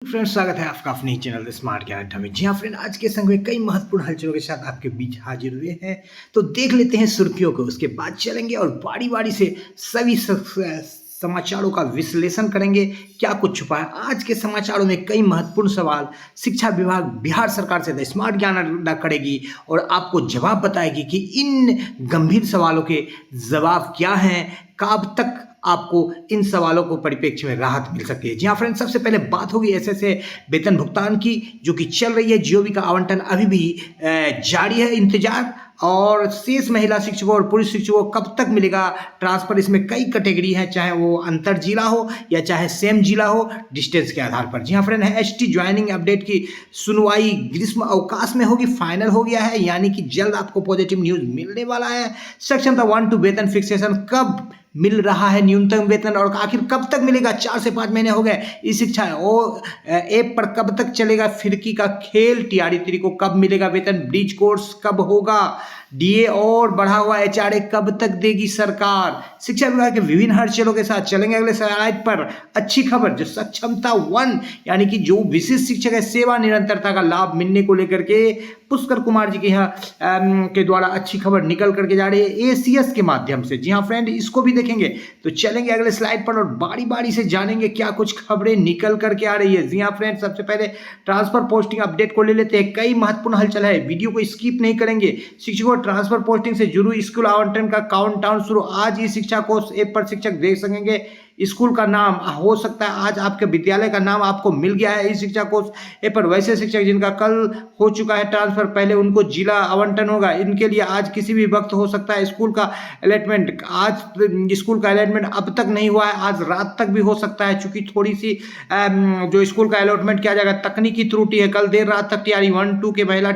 Friends, स्वागत है आपका अपने चैनल स्मार्ट ज्ञान अड्डा में। जी हाँ फ्रेंड, आज के संग में कई महत्वपूर्ण हलचलों के साथ आपके बीच हाजिर हुए हैं। तो देख लेते हैं सुर्खियों को, उसके बाद चलेंगे और बारी बारी से सभी समाचारों का विश्लेषण करेंगे। क्या कुछ छुपा है आज के समाचारों में? कई महत्वपूर्ण सवाल शिक्षा विभाग बिहार सरकार से स्मार्ट ज्ञान अड्डा करेगी और आपको जवाब बताएगी कि इन गंभीर सवालों के जवाब क्या हैं, कब तक आपको इन सवालों को परिप्रेक्ष्य में राहत मिल सकती है। जी हाँ फ्रेंड्स, सबसे पहले बात होगी एसएसए वेतन भुगतान की, जो कि चल रही है। जीओबी का आवंटन अभी भी जारी है, इंतजार। और शेष महिला शिक्षकों और पुरुष शिक्षकों को कब तक मिलेगा ट्रांसफर? इसमें कई कैटेगरी है, चाहे वो अंतर जिला हो या चाहे सेम जिला हो, डिस्टेंस के आधार पर। जी हाँ फ्रेंड, एसटी ज्वाइनिंग अपडेट की सुनवाई ग्रीष्म अवकाश में होगी, फाइनल हो गया है, यानी कि जल्द आपको पॉजिटिव न्यूज मिलने वाला है। सक्षमता 1 to वेतन फिक्सेशन कब मिल रहा है न्यूनतम वेतन, और आखिर कब तक मिलेगा? 4 से 5 महीने हो गए। ई शिक्षा ऐप पर कब तक चलेगा फिरकी का खेल? टीआरई 3 को कब मिलेगा वेतन? ब्रिज कोर्स कब होगा? डीए और बढ़ा हुआ एचआरए कब तक देगी सरकार? शिक्षा विभाग के विभिन्न हलचलों के साथ चलेंगे अगले स्लाइड पर। अच्छी खबर, जो सक्षमता 1 यानी कि जो विशिष्ट शिक्षक है, सेवा निरंतरता का लाभ मिलने को लेकर के पुष्कर कुमार जी के यहाँ के द्वारा अच्छी खबर निकल करके जा रही है एसीएस के माध्यम से। जी हाँ फ्रेंड, इसको भी देखेंगे। तो चलेंगे अगले स्लाइड पर और बारी बारी से जानेंगे क्या कुछ खबरें निकल करके आ रही है। जी हाँ फ्रेंड, सबसे पहले ट्रांसफर पोस्टिंग अपडेट को ले लेते हैं। कई महत्वपूर्ण हलचल है, वीडियो को स्किप नहीं करेंगे। शिक्षकों ट्रांसफर पोस्टिंग से जुड़ी स्कूल आवंटन का काउंटडाउन शुरू। आज ही शिक्षा कोर्स ऐप पर शिक्षक देख सकेंगे। स्कूल का नाम हो सकता है आज आपके विद्यालय का नाम आपको मिल गया है इस शिक्षा कोर्स ऐप पर। वैसे शिक्षक जिनका कल हो चुका है ट्रांसफर, पहले उनको जिला आवंटन होगा। इनके लिए आज किसी भी वक्त हो सकता है स्कूल का अलॉटमेंट। आज स्कूल का अलॉटमेंट अब तक नहीं हुआ है, आज रात तक भी हो सकता है, चूंकि थोड़ी सी जो स्कूल का अलॉटमेंट किया जाएगा तकनीकी त्रुटि है। कल देर रात तक टीआरई 1 2 के महिला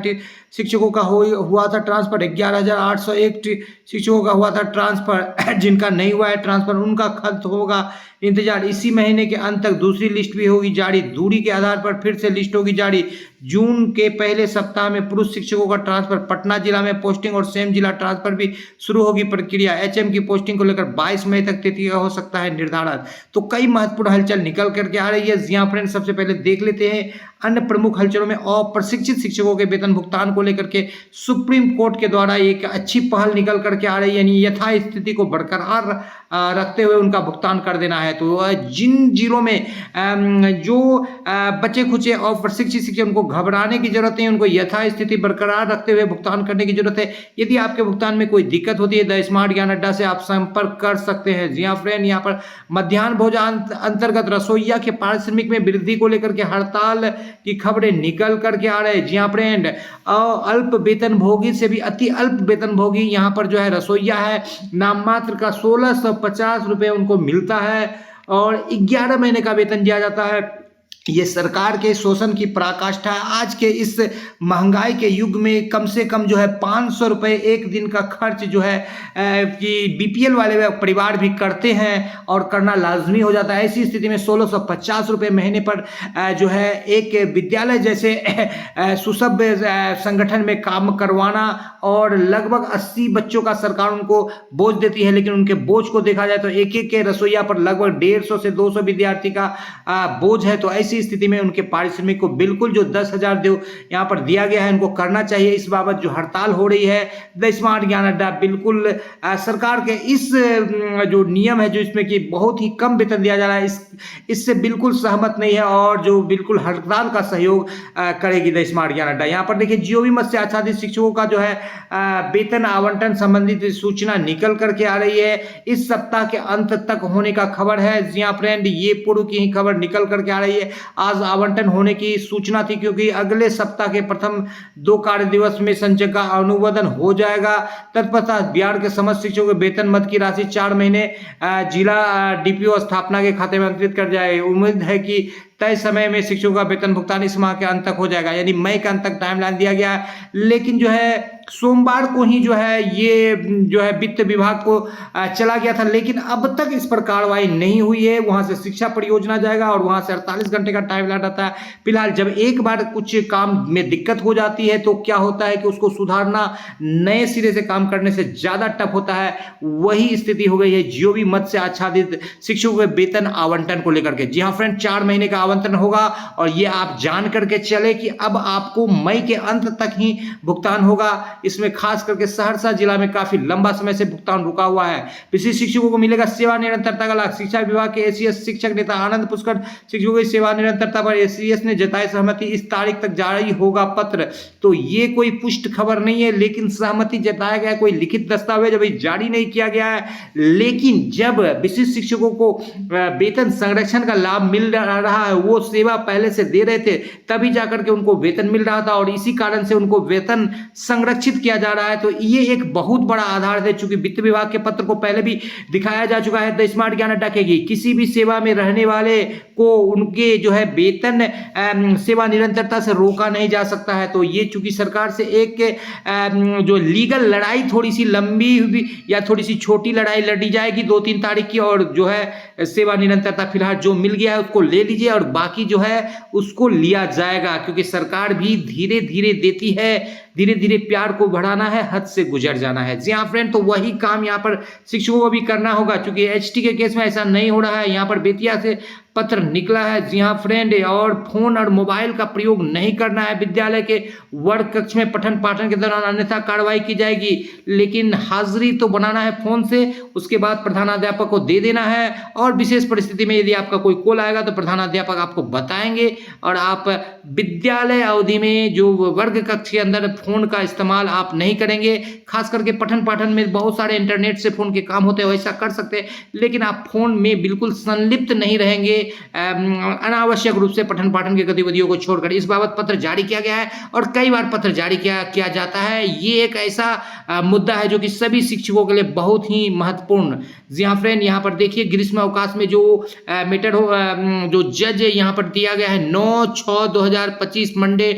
शिक्षकों का हुआ था ट्रांसफर। 11,801 शिक्षकों का हुआ था ट्रांसफर। जिनका नहीं हुआ है ट्रांसफर उनका खत्म होगा इंतजार। इसी महीने के अंत तक दूसरी लिस्ट भी होगी जारी। दूरी के आधार पर फिर से लिस्ट होगी जारी। जून के पहले सप्ताह में पुरुष शिक्षकों का ट्रांसफर। पटना जिला में पोस्टिंग और सेम जिला ट्रांसफर भी शुरू होगी प्रक्रिया। एचएम की पोस्टिंग को लेकर 22 मई तक तिथि हो सकता है निर्धारण। तो कई महत्वपूर्ण हलचल निकल करके आ रही है। जी हाँ फ्रेंड, सबसे पहले देख लेते हैं अन्य प्रमुख हलचलों में। अप्रशिक्षित शिक्षकों के वेतन भुगतान को लेकर के सुप्रीम कोर्ट के द्वारा एक अच्छी पहल निकल करके आ रही है, यानी यथा स्थिति को बरकरार रखते हुए उनका भुगतान कर देना है। तो जिन जिलों में जो बचे खुचे और प्रशिक्षित शिक्षक, उनको घबराने की जरूरत नहीं, उनको यथा स्थिति बरकरार रखते हुए भुगतान करने की जरूरत है। यदि आपके भुगतान में कोई दिक्कत होती है, द स्मार्ट ज्ञान अड्डा से आप संपर्क कर सकते हैं। जी हाँ फ्रेंड, यहाँ पर मध्याह्न भोजन अंतर्गत रसोइया के पारिश्रमिक में वृद्धि को लेकर के हड़ताल की खबरें निकल करके आ रहे हैं। जी हाँ फ्रेंड, अल्प वेतन भोगी से भी अति अल्प वेतन भोगी यहाँ पर जो है रसोइया है, नाम मात्र का 1650 रुपये उनको मिलता है और 11 महीने का वेतन दिया जाता है। ये सरकार के शोषण की पराकाष्ठा है। आज के इस महंगाई के युग में कम से कम जो है 500 रुपये एक दिन का खर्च जो है कि बीपीएल वाले परिवार भी करते हैं और करना लाजमी हो जाता है। ऐसी स्थिति में 1650 रुपये महीने पर जो है एक विद्यालय जैसे सुसभ्य संगठन में काम करवाना, और लगभग 80 बच्चों का सरकार उनको बोझ देती है। लेकिन उनके बोझ को देखा जाए तो एक एक के रसोइया पर लगभग 150 से 200 विद्यार्थी का बोझ है। तो ऐसी स्थिति में उनके पारिश्रमिक को बिल्कुल जो 10,000 यहाँ पर दिया गया है उनको करना चाहिए। इस बाबत जो हड़ताल हो रही है, द स्मार्ट ज्ञान अड्डा बिल्कुल सरकार के इस जो नियम है, जो इसमें कि बहुत ही कम वेतन दिया जा रहा है, इससे बिल्कुल सहमत नहीं है और जो बिल्कुल हड़ताल का सहयोग करेगी द स्मार्ट ज्ञान अड्डा। यहाँ पर देखिए, जीओबी मत से आच्छादित शिक्षकों का जो है वेतन आवंटन संबंधित सूचना निकल करके आ रही है। इस सप्ताह के अंत तक होने का खबर है। जी हाँ फ्रेंड, ये पूर्व की ही खबर निकल करके आ रही है। आज आवंटन होने की सूचना थी, क्योंकि अगले सप्ताह के प्रथम 2 कार्य दिवस में संचय का अनुमोदन हो जाएगा। तत्पश्चात बिहार के समस्त शिक्षकों के वेतन मद की राशि 4 महीने जिला डीपीओ स्थापना के खाते में अंतरित कर जाए। उम्मीद है कि तय समय में शिक्षकों का वेतन भुगतान इस माह के अंत तक हो जाएगा, यानी मई के अंत तक टाइमलाइन दिया गया है। लेकिन जो है सोमवार को ही जो है ये जो है वित्त विभाग को चला गया था, लेकिन अब तक इस पर कार्रवाई नहीं हुई है। वहां से शिक्षा परियोजना जाएगा और वहां से 48 घंटे का टाइमलाइन रहता है। फिलहाल जब एक बार कुछ काम में दिक्कत हो जाती है तो क्या होता है कि उसको सुधारना नए सिरे से काम करने से ज्यादा टफ होता है। वही स्थिति हो गई है जीओबी मत से आच्छादित शिक्षकों के वेतन आवंटन को लेकर के। जी हाँ फ्रेंड, 4 महीने का आवंटन होगा और ये आप जान करके चले कि अब आपको मई के अंत तक ही भुगतान होगा। इसमें खास करके सहरसा जिला में काफी लंबा समय से भुगतान रुका हुआ है। विशिष्ट शिक्षकों को मिलेगा सेवा निरंतरता का लाभ। शिक्षा विभाग के एसीएस शिक्षक नेता आनंद पुष्कर शिक्षकों की सेवा निरंतरता पर एसीएस ने जताई सहमति। इस तारीख तक जारी होगा पत्र। तो ये कोई पुष्ट खबर नहीं है, लेकिन सहमति जताया गया, कोई लिखित दस्तावेज अभी जारी नहीं किया गया है। लेकिन जब विशिष्ट शिक्षकों को वेतन संरक्षण का लाभ मिल रहा है, वो सेवा पहले से दे रहे थे, तभी जाकर के उनको वेतन मिल रहा था और इसी कारण से उनको वेतन संरक्षित किया जा रहा है। तो ये एक बहुत बड़ा आधार है। चूंकि वित्त विभाग के पत्र को पहले भी दिखाया जा चुका है, द स्मार्ट ज्ञान अड्डा के किसी भी सेवा में रहने वाले को उनके जो है वेतन सेवा निरंतरता से रोका नहीं जा सकता है। तो ये चूंकि सरकार से एक जो लीगल लड़ाई थोड़ी सी लंबी या थोड़ी सी छोटी लड़ाई लड़ी जाएगी 2-3 तारीख की, और जो है सेवा निरंतरता फिलहाल जो मिल गया है उसको ले लीजिए और बाकी जो है उसको लिया जाएगा, क्योंकि सरकार भी धीरे धीरे देती है। धीरे धीरे प्यार को बढ़ाना है, हद से गुजर जाना है। जी हाँ फ्रेंड, तो वही काम यहाँ पर शिक्षकों को भी करना होगा, क्योंकि एचटी के केस में ऐसा नहीं हो रहा है। यहाँ पर बेतिया से पत्र निकला है। जी हाँ फ्रेंड, और फोन और मोबाइल का प्रयोग नहीं करना है विद्यालय के वर्ग कक्ष में पठन पाठन के दौरान, अन्यथा कार्रवाई की जाएगी। लेकिन हाजिरी तो बनाना है फोन से, उसके बाद प्रधानाध्यापक को दे देना है, और विशेष परिस्थिति में यदि आपका कोई कॉल आएगा तो प्रधानाध्यापक आपको बताएंगे। और आप विद्यालय अवधि में जो वर्ग कक्ष के अंदर फोन का इस्तेमाल आप नहीं करेंगे। खास करके पठन पाठन में बहुत सारे इंटरनेट से फोन के काम होते हैं, वैसा कर सकते हैं, लेकिन आप फोन में बिल्कुल संलिप्त नहीं रहेंगे अनावश्यक रूप से पठन पाठन की गतिविधियों को छोड़कर। इस बाबत पत्र जारी किया गया है और कई बार पत्र जारी किया जाता है। ये एक ऐसा मुद्दा है जो कि सभी शिक्षकों के लिए बहुत ही महत्वपूर्ण। जी हाँ फ्रेंड, यहाँ पर देखिए ग्रीष्म अवकाश में जो मैटर हो जो जज यहाँ पर दिया गया है 9/6/2025 मंडे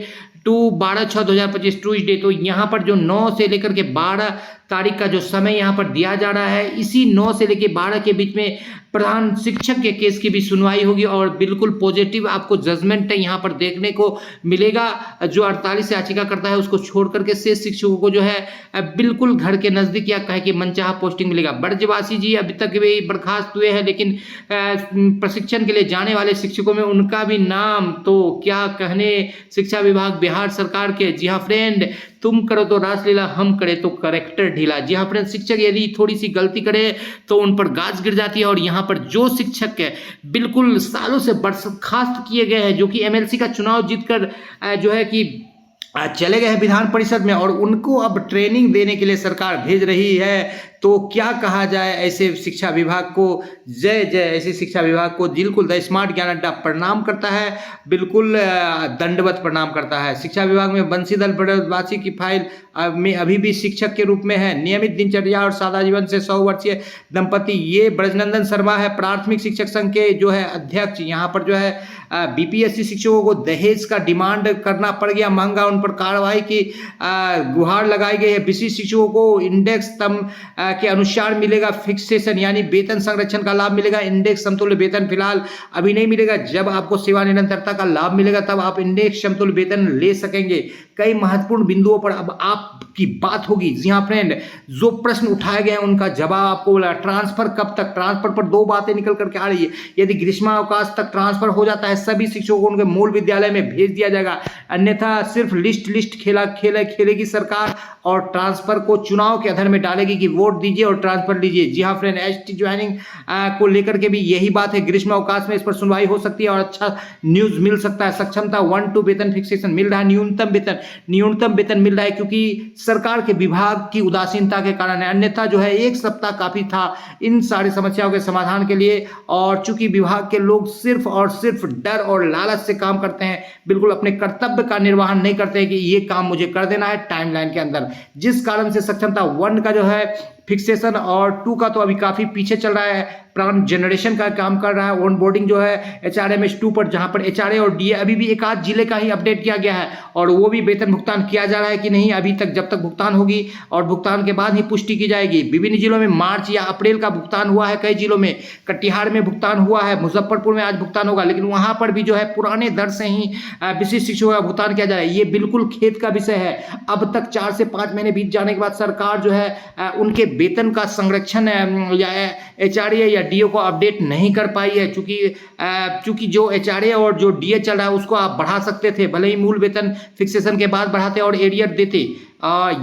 टू 12/6/2025 ट्यूजडे। तो यहाँ पर जो 9 से लेकर के 12 तारीख का जो समय यहाँ पर दिया जा रहा है, इसी 9 से लेकर 12 के बीच में प्रधान शिक्षक के केस की भी सुनवाई होगी और बिल्कुल पॉजिटिव आपको जजमेंट यहाँ पर देखने को मिलेगा। जो 48 याचिका करता है उसको छोड़ करके शेष शिक्षकों को जो है बिल्कुल घर के नजदीक या कहे कि मनचाहा पोस्टिंग मिलेगा। ब्रजवासी जी अभी तक भी बर्खास्त हुए हैं, लेकिन प्रशिक्षण के लिए जाने वाले शिक्षकों में उनका भी नाम तो क्या कहने शिक्षा विभाग बिहार सरकार के। जी हाँ फ्रेंड, तुम करो तो रासलीला, हम करे तो करेक्टर ढीला। जी हाँ फ्रेंड, शिक्षक यदि थोड़ी सी गलती करे तो उन पर गाज गिर जाती है। और यहाँ पर जो शिक्षक है बिल्कुल सालों से बर्खास्त किए गए हैं, जो कि एमएलसी का चुनाव जीतकर जो है कि चले गए हैं विधान परिषद में, और उनको अब ट्रेनिंग देने के लिए सरकार भेज रही है। तो क्या कहा जाए ऐसे शिक्षा विभाग को, जय जय ऐसे शिक्षा विभाग को। बिल्कुल द स्मार्ट ज्ञान अड्डा प्रणाम करता है, बिल्कुल दंडवत प्रणाम करता है। शिक्षा विभाग में बंसीधर ब्रजवासी की फाइल में अभी भी शिक्षक के रूप में है। नियमित दिनचर्या और सादा जीवन से 100 वर्षीय दंपति, ये ब्रजनंदन शर्मा है, प्राथमिक शिक्षक संघ के जो है अध्यक्ष। यहाँ पर जो है बीपीएससी शिक्षकों को दहेज का डिमांड करना पड़ गया महंगा, उन पर कार्रवाई की गुहार लगाई गई है। विशिष्ट शिक्षकों को इंडेक्स के अनुसार मिलेगा फिक्सेशन, यानी वेतन संरक्षण का लाभ मिलेगा। इंडेक्स समतुल्य वेतन फिलहाल अभी नहीं मिलेगा, जब आपको सेवा निरंतरता का लाभ मिलेगा तब आप इंडेक्स समतुल्य वेतन ले सकेंगे। कई महत्वपूर्ण बिंदुओं पर अब आपकी बात होगी। जी हाँ फ्रेंड, जो प्रश्न उठाए गए हैं उनका जवाब आपको बोला। ट्रांसफर कब तक, ट्रांसफर पर 2 बातें निकल करके आ रही है। यदि ग्रीष्मावकाश तक ट्रांसफर हो जाता है, सभी शिक्षकों को उनके मूल विद्यालय में भेज दिया जाएगा, अन्यथा सिर्फ लिस्ट खेलेगी सरकार और ट्रांसफर को चुनाव के आधार में डालेगी कि वोट दीजिए और ट्रांसफर लीजिए। जी हाँ फ्रेंड, एसटी ज्वाइनिंग को लेकर के भी यही बात है। ग्रीष्म अवकाश में इस पर सुनवाई हो सकती है और अच्छा न्यूज मिल सकता है। सक्षमता 1-2 वेतन फिक्सेशन मिल रहा है, न्यूनतम वेतन मिल रहा है, क्योंकि सरकार के विभाग की उदासीनता के कारण है। अन्यथा जो है 1 सप्ताह काफी था इन सारी समस्याओं के समाधान के लिए। और चूंकि विभाग के लोग सिर्फ और सिर्फ डर और लालच से काम करते हैं, बिल्कुल अपने कर्तव्य का निर्वहन नहीं करते हैं कि ये काम मुझे कर देना है टाइमलाइन के अंदर, जिस कारण से सक्षमता 1 का जो है फिक्सेशन और 2 का तो अभी काफी पीछे चल रहा है। प्लान जनरेशन का काम कर रहा है। ऑन बोर्डिंग जो है HRMS 2 पर, जहां पर HRA और DA अभी भी एक आध जिले का ही अपडेट किया गया है, और वो भी वेतन भुगतान किया जा रहा है कि नहीं अभी तक, जब तक भुगतान होगी और भुगतान के बाद ही पुष्टि की जाएगी। विभिन्न जिलों में मार्च या अप्रैल का भुगतान हुआ है, कई जिलों में कटिहार में भुगतान हुआ है, मुजफ्फरपुर में आज भुगतान होगा, लेकिन वहां पर भी जो है पुराने दर से ही विशिष्ट शिक्षकों का भुगतान किया जा रहा है। ये बिल्कुल खेद का विषय है। अब तक 4 से 5 महीने बीत जाने के बाद सरकार जो है उनके वेतन का संरक्षण या HRA या डीए को अपडेट नहीं कर पाई है, चूंकि जो एचआरए और जो डीए चल रहा है उसको आप बढ़ा सकते थे, भले ही मूल वेतन फिक्सेशन के बाद बढ़ाते और एरियर देते।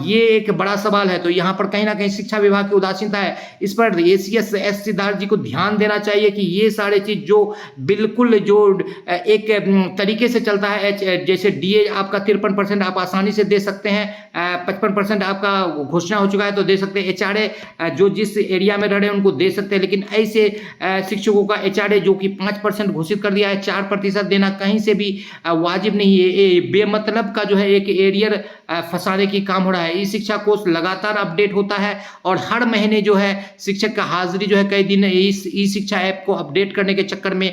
ये एक बड़ा सवाल है। तो यहाँ पर कहीं ना कहीं शिक्षा विभाग की उदासीनता है। इस पर एसीएस एस सिद्धार्थ जी को ध्यान देना चाहिए कि ये सारे चीज जो बिल्कुल जो एक तरीके से चलता है, जैसे डीए आपका 53% आप आसानी से दे सकते हैं, 55% आपका घोषणा हो चुका है तो दे सकते हैं। एचआरए जो जिस एरिया में रह रहे हैं उनको दे सकते हैं, लेकिन ऐसे शिक्षकों का एचआरए जो कि 5% घोषित कर दिया है, 4% देना कहीं से भी वाजिब नहीं है। बेमतलब का जो है एक एरियर फंसाने की काम हो रहा है। ई शिक्षा कोर्स लगातार अपडेट होता है और हर महीने जो है शिक्षक का हाजिरी जो है कई दिन इस ई शिक्षा ऐप को अपडेट करने के चक्कर में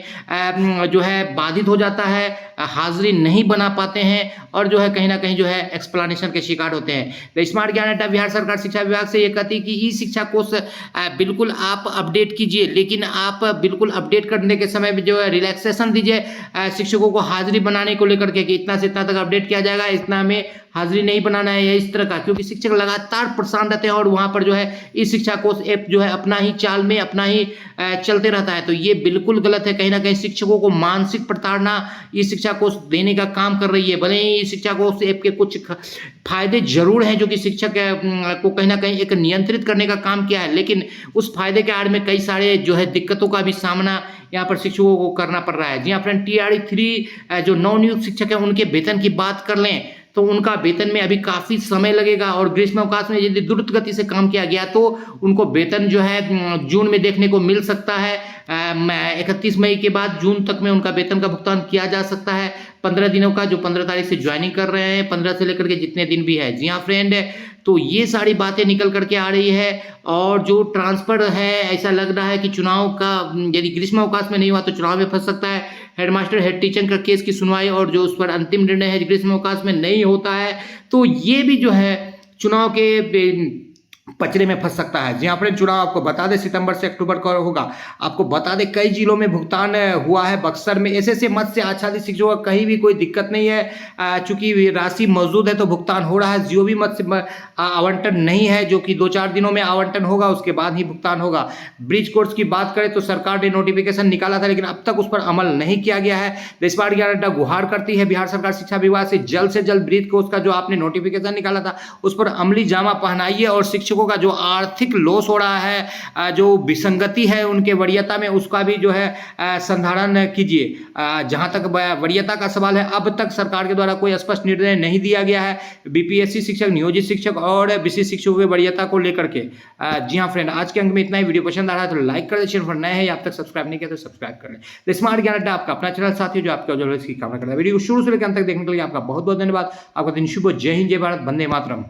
जो है बाधित हो जाता है, हाजिरी नहीं बना पाते हैं और जो है कहीं ना कहीं जो है एक्सप्लेनेशन के शिकार होते हैं। तो स्मार्ट ज्ञान अड्डा बिहार सरकार शिक्षा विभाग से ये कहती है कि ई शिक्षा कोर्स बिल्कुल आप अपडेट कीजिए, लेकिन आप बिल्कुल अपडेट करने के समय में जो है रिलैक्सेशन दीजिए शिक्षकों को हाजिरी बनाने को लेकर के, कि इतना से इतना तक अपडेट किया जाएगा, इतना में हाजिरी नहीं बनाना है या इस तरह का, क्योंकि शिक्षक लगातार परेशान रहते हैं और वहां पर जो है इस शिक्षा कोर्स ऐप जो है अपना ही चाल में अपना ही चलते रहता है। तो ये बिल्कुल गलत है। कहीं ना कहीं शिक्षकों को मानसिक प्रताड़ना इस शिक्षा कोर्स देने का काम कर रही है। भले ही इस शिक्षा कोर्स ऐप के कुछ फायदे जरूर हैं जो कि शिक्षक को कहीं ना कहीं एक नियंत्रित करने का काम किया है, लेकिन उस फायदे के आड़ में कई सारे जो है दिक्कतों का भी सामना यहाँ पर शिक्षकों को करना पड़ रहा है। जी हाँ फ्रेंड, TRE 3 जो नवनियुक्त शिक्षक है उनके वेतन की बात कर लें तो उनका वेतन में अभी काफी समय लगेगा और ग्रीष्मावकाश में यदि द्रुत गति से काम किया गया तो उनको वेतन जो है जून में देखने को मिल सकता है। 31 मई के बाद जून तक में उनका वेतन का भुगतान किया जा सकता है 15 दिनों का, जो 15 तारीख से ज्वाइनिंग कर रहे हैं, 15 से लेकर के जितने दिन भी है। जी हाँ फ्रेंड, तो ये सारी बातें निकल करके आ रही है और जो ट्रांसफर है ऐसा लग रहा है कि चुनाव का यदि ग्रीष्मावकाश में नहीं हुआ तो चुनाव में फंस सकता है। हेडमास्टर हेड टीचर का केस की सुनवाई और जो उस पर अंतिम निर्णय है ग्रीष्मावकाश में नहीं होता है तो ये भी जो है चुनाव के पचड़े में फंस सकता है। जी हाँ फ्रेंड, चुनाव आपको बता दें सितंबर से अक्टूबर का होगा। आपको बता दें कई जिलों में भुगतान हुआ है। बक्सर में ऐसे मत्स्य आच्छादित शिक्षकों का कहीं भी कोई दिक्कत नहीं है, चूंकि राशि मौजूद है तो भुगतान हो रहा है। जियो भी मत्स्य आवंटन नहीं है, जो कि 2-4 दिनों में आवंटन होगा, उसके बाद ही भुगतान होगा। ब्रिज कोर्स की बात करें तो सरकार ने नोटिफिकेशन निकाला था लेकिन अब तक उस पर अमल नहीं किया गया है। स्मार्ट ज्ञान अड्डा गुहार करती है बिहार सरकार शिक्षा विभाग से जल्द ब्रिज कोर्स का जो आपने नोटिफिकेशन निकाला था उस पर अमली जामा पहनाइए और शिक्षकों का जो आर्थिक लॉस हो रहा है, जो विसंगति है उनके वरीयता में, उसका भी जो है संधारण कीजिए। जहां तक वरीयता का सवाल है अब तक सरकार के द्वारा कोई स्पष्ट निर्णय नहीं दिया गया है बीपीएससी शिक्षक, नियोजित शिक्षक और विशिष्ट शिक्षकों की वरीयता को लेकर के। जी हाँ फ्रेंड, आज के अंक में इतना ही। वीडियो पसंद आ रहा है तो लाइक कर दीजिए, नए हैं आप तक सब्सक्राइब नहीं किया तो सब्सक्राइब कर लें। स्मार्ट ज्ञान अड्डा आपका अपना चैनल साथी जो आपका जो इसकी कामना करता है। वीडियो को शुरू से लेकर अंत तक देखने के लिए आपका बहुत बहुत धन्यवाद। आपका दिन शुभ हो। जय हिंद, जय भारत, वंदे मातरम।